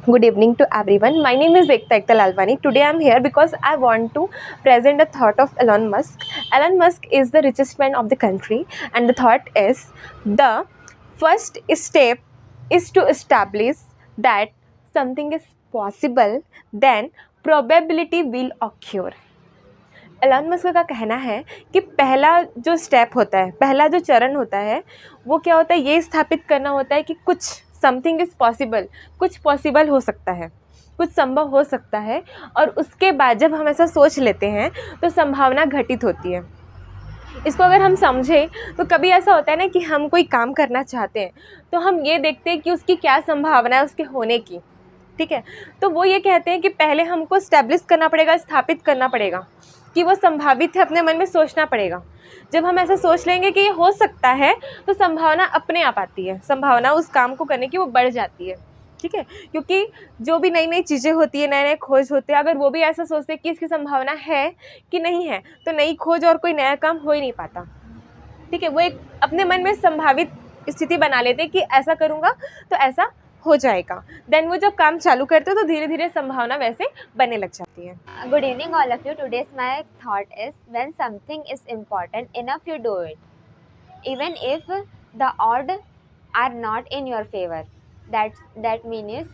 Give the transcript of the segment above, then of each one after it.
Good evening to everyone. My name is Ekta Lalwani. Today I am here because I want to present a thought of Elon Musk. Elon Musk is the richest man of the country, and the thought is the first step is to establish that something is possible, then probability will occur. Elon Musk का कहना है कि पहला जो step होता है, पहला जो चरण होता है, वो क्या होता है, ये स्थापित करना होता है कि कुछ समथिंग इज़ पॉसिबल, कुछ पॉसिबल हो सकता है, कुछ संभव हो सकता है। और उसके बाद जब हम ऐसा सोच लेते हैं तो संभावना घटित होती है। इसको अगर हम समझें तो कभी ऐसा होता है ना कि हम कोई काम करना चाहते हैं तो हम ये देखते हैं कि उसकी क्या संभावना है उसके होने की, ठीक है। तो वो ये कहते हैं कि पहले हमको स्टैब्लिश करना पड़ेगा, स्थापित करना पड़ेगा कि वो संभावित है, अपने मन में सोचना पड़ेगा। जब हम ऐसा सोच लेंगे कि ये हो सकता है तो संभावना अपने आप आती है, संभावना उस काम को करने की वो बढ़ जाती है, ठीक है। क्योंकि जो भी नई नई चीज़ें होती है, नए नए खोज होते हैं, अगर वो भी ऐसा सोचते हैं कि इसकी संभावना है कि नहीं है तो नई खोज और कोई नया काम हो ही नहीं पाता, ठीक है। वो एक अपने मन में संभावित स्थिति बना लेते हैं कि ऐसा करूँगा तो ऐसा हो जाएगा। देन वो जब काम चालू करते हो तो धीरे धीरे संभावना वैसे बनने लग जाती है। Good evening all of you. Today's my thought is when something is important enough you do it even if the odds are not in your favor. That means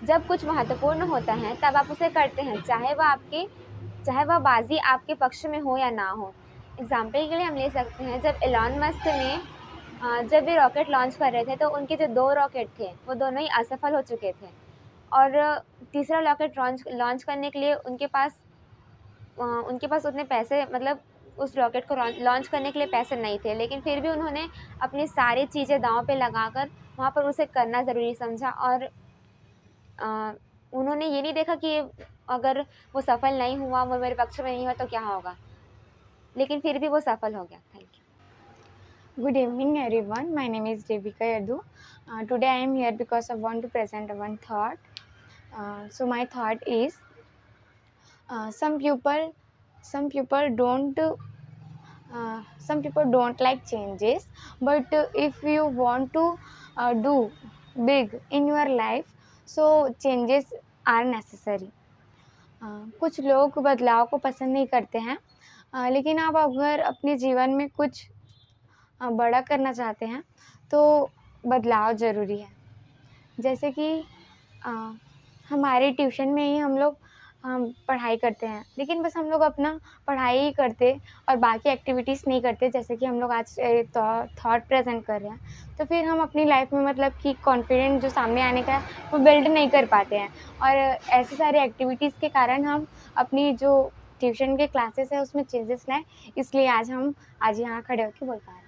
जब कुछ महत्वपूर्ण होता है तब आप उसे करते हैं, चाहे वह बाजी आपके पक्ष में हो या ना हो। एग्जाम्पल के लिए हम ले सकते हैं जब एलन मस्क ने जब भी रॉकेट लॉन्च कर रहे थे तो उनके जो 2 रॉकेट थे वो दोनों ही असफल हो चुके थे और तीसरा रॉकेट लॉन्च करने के लिए उनके पास उतने पैसे, मतलब उस रॉकेट को लॉन्च करने के लिए पैसे नहीं थे, लेकिन फिर भी उन्होंने अपनी सारी चीज़ें दांव पे लगाकर वहाँ पर उसे करना ज़रूरी समझा। और उन्होंने ये नहीं देखा कि अगर वो सफल नहीं हुआ, वो मेरे पक्ष में नहीं हुआ तो क्या होगा, लेकिन फिर भी वो सफल हो गया। Thank you. Good evening everyone, my name is Devika Yadu. Today I am here because I want to present one thought. So my thought is some people don't like changes, but if you want to do big in your life, so changes are necessary. कुछ लोग बदलाव को पसंद नहीं करते हैं, लेकिन आप अगर अपने जीवन में कुछ बड़ा करना चाहते हैं तो बदलाव ज़रूरी है। जैसे कि हमारे ट्यूशन में ही हम लोग पढ़ाई करते हैं, लेकिन बस हम लोग अपना पढ़ाई ही करते और बाकी एक्टिविटीज़ नहीं करते, जैसे कि हम लोग आज थॉट प्रेजेंट कर रहे हैं। तो फिर हम अपनी लाइफ में मतलब कि कॉन्फिडेंट जो सामने आने का है वो बिल्ड नहीं कर पाते हैं, और ऐसे सारे एक्टिविटीज़ के कारण हम अपनी जो ट्यूशन के क्लासेस है उसमें चेंजेस लाए, इसलिए आज यहाँ खड़े होकर बोल पा रहे हैं।